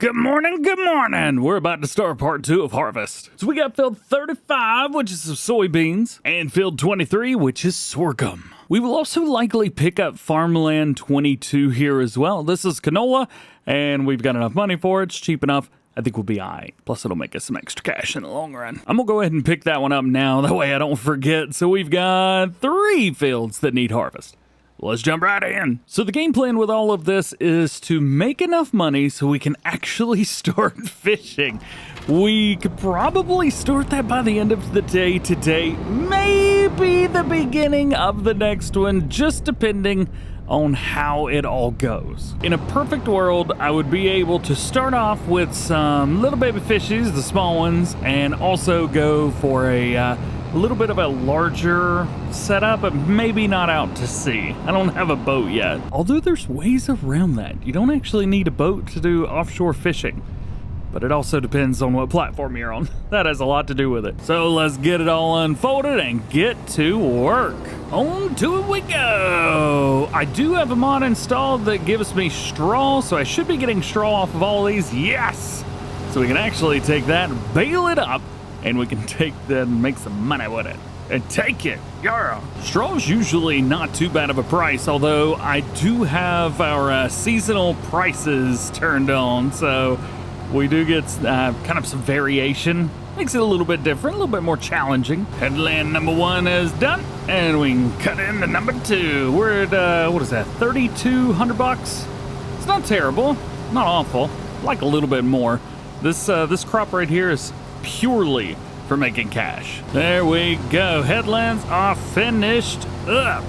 Good morning, good morning. We're about to start part 2 of harvest. So we got field 35, which is soybeans, and field 23, which is sorghum. We will also likely pick up farmland 22 here as well. This is canola, and we've got enough money for it. It's cheap enough. I think we'll be all right. Plus, it'll make us some extra cash in the long run. I'm going to go ahead and pick that one up now. That way I don't forget. So we've got 3 fields that need harvest. Let's jump right in. So the game plan with all of this is to make enough money so we can actually start fishing. We could probably start that by the end of the day today, maybe the beginning of the next one, just depending on how it all goes. In a perfect world, I would be able to start off with some little baby fishies, the small ones, and also go for a little bit of a larger setup, but maybe not out to sea. I don't have a boat yet. Although there's ways around that. You don't actually need a boat to do offshore fishing. But it also depends on what platform you're on. That has a lot to do with it. So let's get it all unfolded and get to work. On to it we go. I do have a mod installed that gives me straw, so I should be getting straw off of all these. Yes! So we can actually take that and bale it up, and we can take that and make some money with it. And take it, yeah. Straw's usually not too bad of a price, although I do have our seasonal prices turned on, so we do get kind of some variation. Makes it a little bit different, a little bit more challenging. Headland number 1 is done, and we can cut into number 2. We're at, what is that, 3,200 bucks? It's not terrible, not awful. I like a little bit more. This crop right here is purely for making cash. There we go. Headlands are finished up.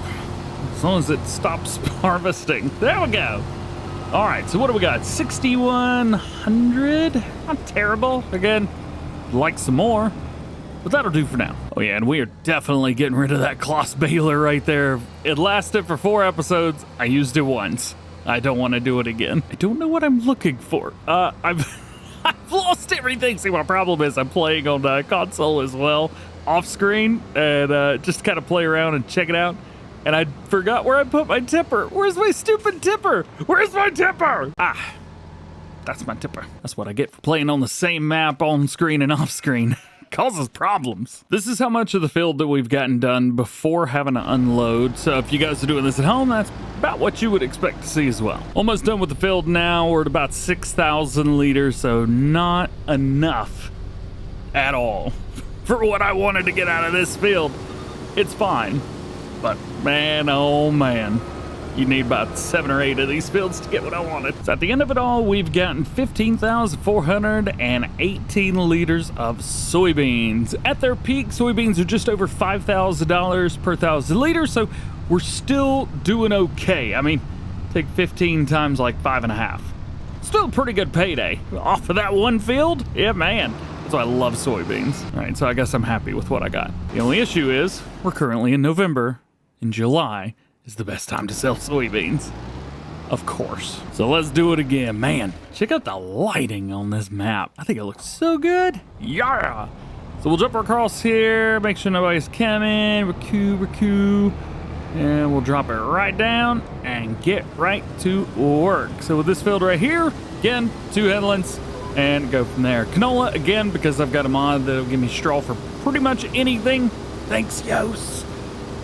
As long as it stops harvesting. There we go. All right, so what do we got? 6,100. Not terrible. Again, like some more, but that'll do for now. Oh yeah, and we are definitely getting rid of that cloth baler right there. It lasted for 4 episodes. I used it once. I don't want to do it again. I don't know what I'm looking for. I've lost everything. See, my problem is I'm playing on the console as well, off screen, and just kind of play around and check it out. And I forgot where I put my tipper. Where's my stupid tipper? Where's my tipper? Ah, that's my tipper. That's what I get for playing on the same map on screen and off screen. Causes problems. This is how much of the field that we've gotten done before having to unload. So if you guys are doing this at home, that's about what you would expect to see as well. Almost done with the field now. We're at about 6,000 liters, so not enough at all for what I wanted to get out of this field. It's fine, but man, oh man. You need about 7 or 8 of these fields to get what I wanted. So at the end of it all, we've gotten 15,418 liters of soybeans. At their peak, soybeans are just over $5,000 per 1,000 liters, so we're still doing okay. I mean, take 15 times like 5.5. Still a pretty good payday. Off of that one field? Yeah, man. That's why I love soybeans. All right, so I guess I'm happy with what I got. The only issue is we're currently in November. In July is the best time to sell soybeans, of course. So let's do it again. Man, check out the lighting on this map. I think it looks so good. Yeah. So we'll jump across here, make sure nobody's coming. Recue. And we'll drop it right down and get right to work. So with this field right here, again, 2 headlands, and go from there. Canola, again, because I've got a mod that'll give me straw for pretty much anything. Thanks, Yos.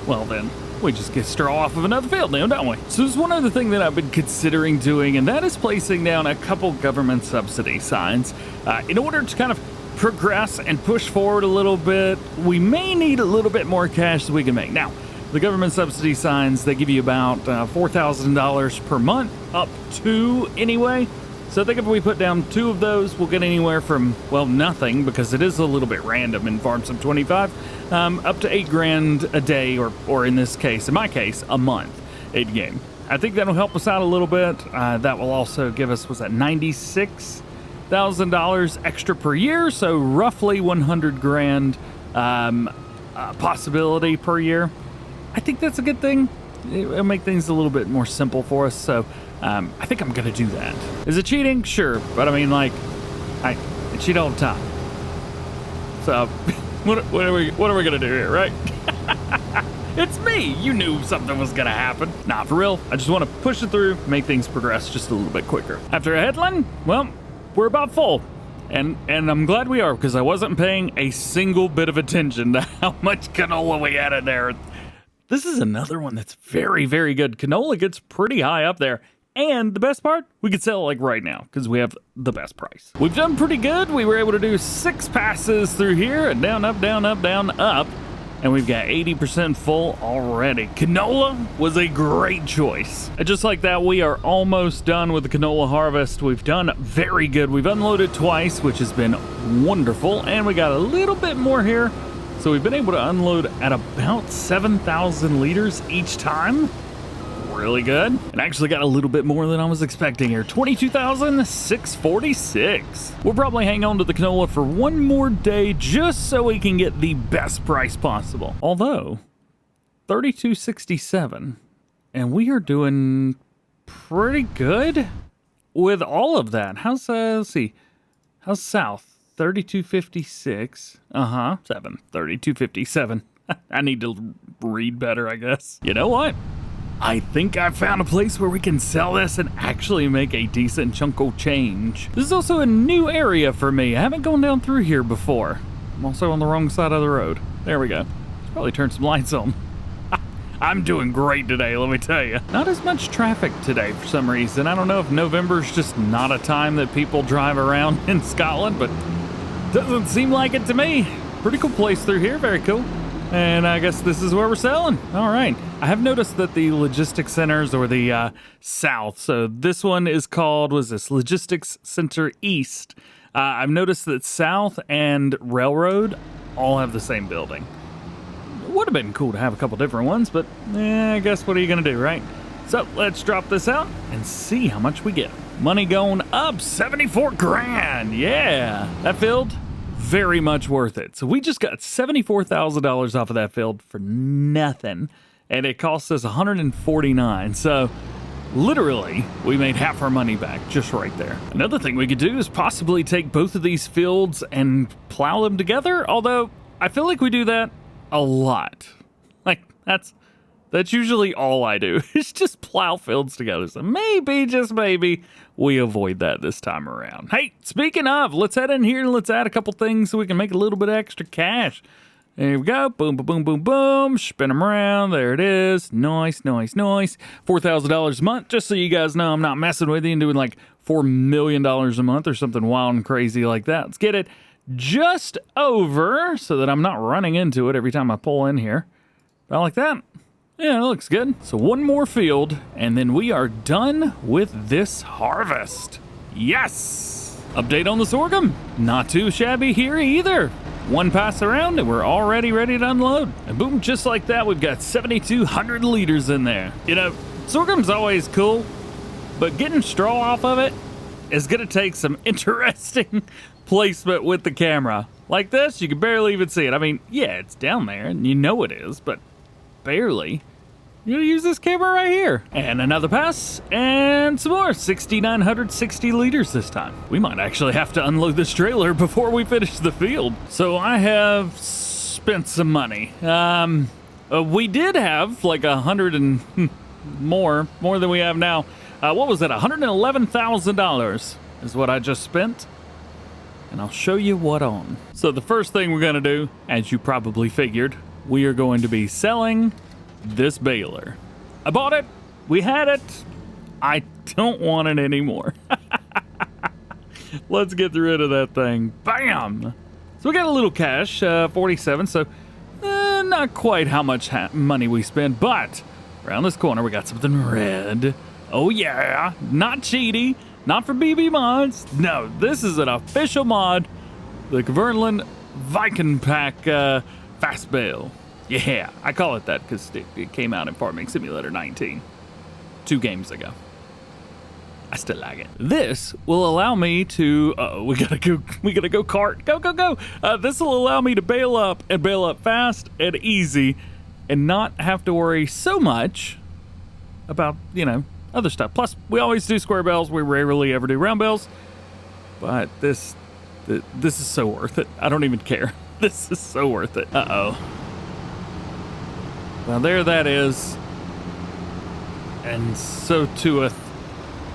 Well then, we just get straw off of another field now, don't we? So there's one other thing that I've been considering doing, and that is placing down a couple government subsidy signs. In order to kind of progress and push forward a little bit, we may need a little bit more cash that we can make. Now, the government subsidy signs, they give you about $4,000 per month, up to anyway. So I think if we put down 2 of those, we'll get anywhere from, well, nothing, because it is a little bit random in Farm Sim 25, up to $8,000 a day, or in this case, in my case, a month in game. I think that'll help us out a little bit. That will also give us, was that $96,000 extra per year, so roughly 100 grand possibility per year. I think that's a good thing. It'll make things a little bit more simple for us, so I think I'm gonna do that. Is it cheating? Sure, but I mean, like, I cheat all the time. So, what are we gonna do here, right? It's me. You knew something was gonna happen. Nah, for real. I just want to push it through, make things progress just a little bit quicker. After a headland, well, we're about full. And I'm glad we are, because I wasn't paying a single bit of attention to how much canola we had in there. This is another one that's very, very good. Canola gets pretty high up there. And the best part, we could sell it like right now because we have the best price. We've done pretty good. We were able to do 6 passes through here, and down, up, down, up, down, up. And we've got 80% full already. Canola was a great choice. And just like that, we are almost done with the canola harvest. We've done very good. We've unloaded twice, which has been wonderful. And we got a little bit more here. So we've been able to unload at about 7,000 liters each time. Really good. And actually got a little bit more than I was expecting here. 22,646. We'll probably hang on to the canola for one more day just so we can get the best price possible. Although, 32.67, and we are doing pretty good with all of that. How's, let's see, how's south? 32.56. 32.57. I need to read better, I guess. You know what? I think I found a place where we can sell this and actually make a decent chunk of change. This is also a new area for me. I haven't gone down through here before. I'm also on the wrong side of the road. There we go. Should probably turn some lights on. I'm doing great today, let me tell you. Not as much traffic today for some reason. I don't know if November's just not a time that people drive around in Scotland, but doesn't seem like it to me. Pretty cool place through here, very cool. And I guess this is where we're selling. All right. I have noticed that the logistics centers or the south. So this one is called, was this Logistics Center East? I've noticed that South and Railroad all have the same building. It would have been cool to have a couple different ones, but I guess what are you going to do, right? So let's drop this out and see how much we get. Money going up, 74 grand. Yeah, that field, very much worth it. So we just got $74,000 off of that field for nothing, and it cost us $149. So literally, we made half our money back just right there. Another thing we could do is possibly take both of these fields and plow them together, although I feel like we do that a lot. Like, that's usually all I do, is just plow fields together. So maybe, just maybe, we avoid that this time around. Hey, speaking of, let's head in here and let's add a couple things so we can make a little bit of extra cash. There we go. Boom, boom, boom, boom, boom. Spin them around. There it is. Nice, nice, nice. $4,000 a month. Just so you guys know, I'm not messing with you and doing like $4 million a month or something wild and crazy like that. Let's get it just over so that I'm not running into it every time I pull in here. About like that. Yeah, it looks good. So one more field, and then we are done with this harvest. Yes! Update on the sorghum. Not too shabby here either. One pass around, and we're already ready to unload. And boom, just like that, we've got 7,200 liters in there. You know, sorghum's always cool, but getting straw off of it is going to take some interesting placement with the camera. Like this, you can barely even see it. I mean, yeah, it's down there, and you know it is, but barely. You're gonna use this camera right here. And another pass, and some more. 6,960 liters this time. We might actually have to unload this trailer before we finish the field. So I have spent some money. We did have like 100 and more than we have now. What was it? $111,000 is what I just spent. And I'll show you what on. So the first thing we're gonna do, as you probably figured, we are going to be selling this baler. I bought it. We had it. I don't want it anymore. Let's get rid of that thing. Bam! So we got a little cash, 47, so not quite how much money we spent, but around this corner we got something red. Oh yeah, not cheaty, not for BB mods. No, this is an official mod, the Kverneland Viking Pack Fast Bale. Yeah, I call it that because it came out in Farming Simulator 19 2 games ago. I still like it. This will allow me to, we gotta go cart, go. This will allow me to bail up fast and easy and not have to worry so much about, you know, other stuff. Plus, we always do square bales. We rarely ever do round bales, but this is so worth it. I don't even care. This is so worth it. Uh-oh. Well, there that is. And so tooth,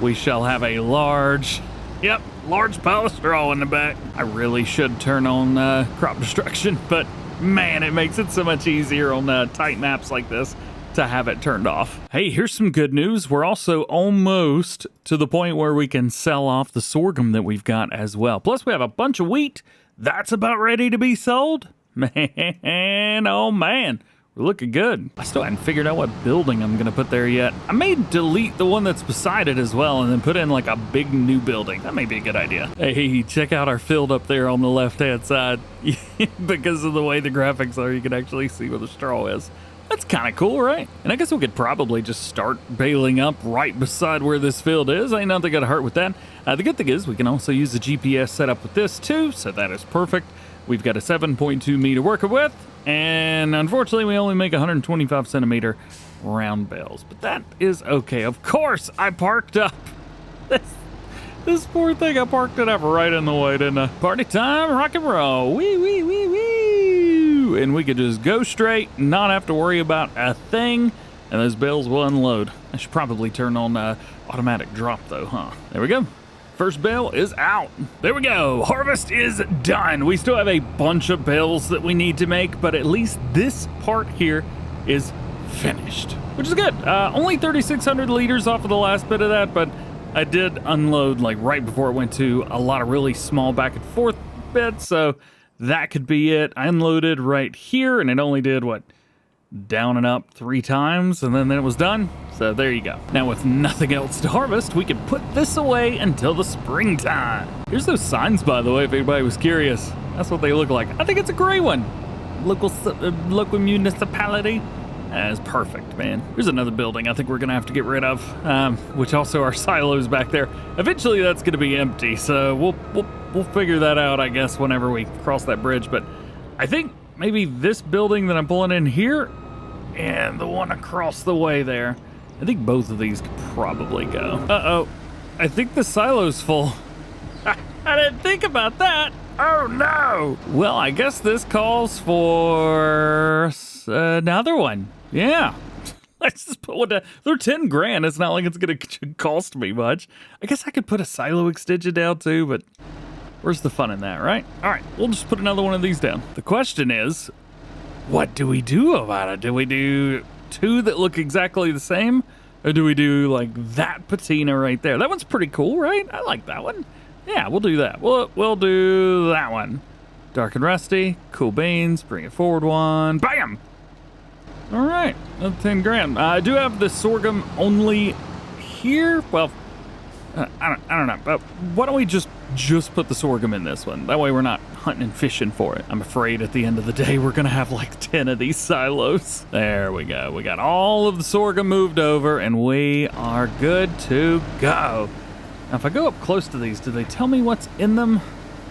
we shall have a large, yep, large pile of straw in the back. I really should turn on crop destruction, but man, it makes it so much easier on tight maps like this to have it turned off. Hey, here's some good news. We're also almost to the point where we can sell off the sorghum that we've got as well. Plus, we have a bunch of wheat that's about ready to be sold. Man, oh man, we're looking good. I still haven't figured out what building I'm gonna put there yet. I may delete the one that's beside it as well and then put in like a big new building. That may be a good idea. Hey, check out our field up there on the left-hand side. Because of the way the graphics are, you can actually see where the straw is. That's kind of cool, right? And I guess we could probably just start baling up right beside where this field is. Ain't nothing gonna hurt with that. The good thing is we can also use the GPS setup with this too, so that is perfect. We've got a 7.2 meter worker with, and unfortunately we only make 125 centimeter round bales, but that is okay. Of course, I parked up. This poor thing, I parked it up right in the way, didn't I? Party time, rock and roll. Wee, wee, wee, wee. And we could just go straight, not have to worry about a thing, and those bales will unload. I should probably turn on automatic drop though, huh? There we go. First bale is out. There we go. Harvest is done. We still have a bunch of bales that we need to make, but at least this part here is finished, which is good. Only 3,600 liters off of the last bit of that, but I did unload like right before it went to a lot of really small back and forth bits, so that could be it. I unloaded right here, and it only did, what, down and up 3 times, and then it was done. So there you go. Now with nothing else to harvest, we can put this away until the springtime. Here's those signs, by the way, if anybody was curious. That's what they look like. I think it's a gray one. Local municipality. That's perfect, man. Here's another building I think we're gonna have to get rid of, which also are silos back there. Eventually that's gonna be empty, so we'll figure that out, I guess, whenever we cross that bridge. But I think maybe this building that I'm pulling in here and the one across the way there, I think both of these could probably go. Uh-oh, I think the silo's full. I didn't think about that. Oh no. Well, I guess this calls for another one. Yeah. Let's just put one down. They're 10 grand. It's not like it's gonna cost me much. I guess I could put a silo extension down too, but where's the fun in that, right? All right, we'll just put another one of these down. The question is, what do we do about it? Do we do 2 that look exactly the same? Or do we do like that patina right there? That one's pretty cool, right? I like that one. Yeah, we'll do that. We'll do that one. Dark and rusty, cool beans, bring it forward 1, bam! All right, another 10 grand. I do have the sorghum only here. Well, I don't know, but why don't we just put the sorghum in this one? That way we're not hunting and fishing for it. I'm afraid at the end of the day we're gonna have like 10 of these silos. There we go. We got all of the sorghum moved over and we are good to go. Now if I go up close to these, do they tell me what's in them?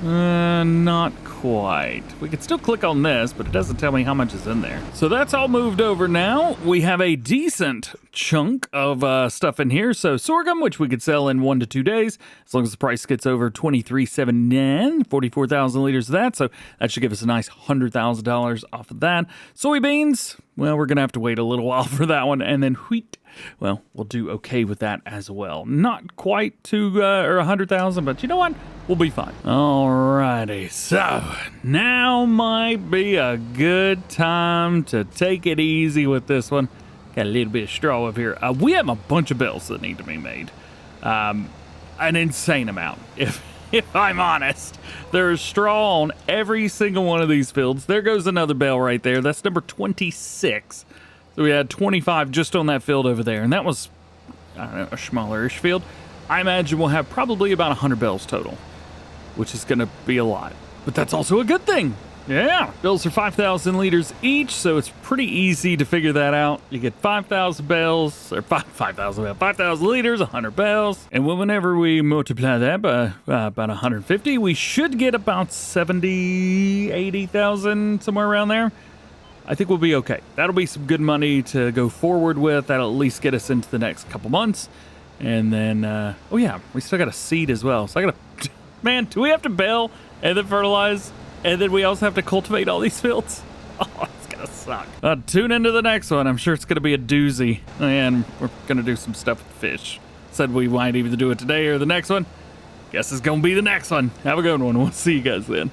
Not quite. We can still click on this, but it doesn't tell me how much is in there. So that's all moved over now. We have a decent chunk of stuff in here. So sorghum, which we could sell in 1 to 2 days, as long as the price gets over $23.79, 44,000 liters of that. So that should give us a nice $100,000 off of that. Soybeans, well, we're gonna have to wait a little while for that one. And then wheat, well, we'll do okay with that as well. Not quite to or 100,000, but you know what? We'll be fine. Alrighty, so now might be a good time to take it easy with this one. Got a little bit of straw up here. We have a bunch of bales that need to be made. An insane amount, if I'm honest. There's straw on every single one of these fields. There goes another bale right there. That's number 26. So we had 25 just on that field over there, and that was, I don't know, a smaller-ish field. I imagine we'll have probably about 100 bales total, which is gonna be a lot. But that's also a good thing. Yeah, bales are 5,000 liters each, so it's pretty easy to figure that out. You get 5,000 bales, or 5,000 liters, 100 bales. And whenever we multiply that by about 150, we should get about 70, 80,000, somewhere around there. I think we'll be okay. That'll be some good money to go forward with. That'll at least get us into the next couple months. And then, oh yeah, we still got a seed as well. So I gotta, man, do we have to bale and then fertilize? And then we also have to cultivate all these fields? Oh, it's gonna suck. Tune into the next one. I'm sure it's gonna be a doozy. And we're gonna do some stuff with fish. Said we might either do it today or the next one. guess it's gonna be the next one. Have a good one. We'll see you guys then.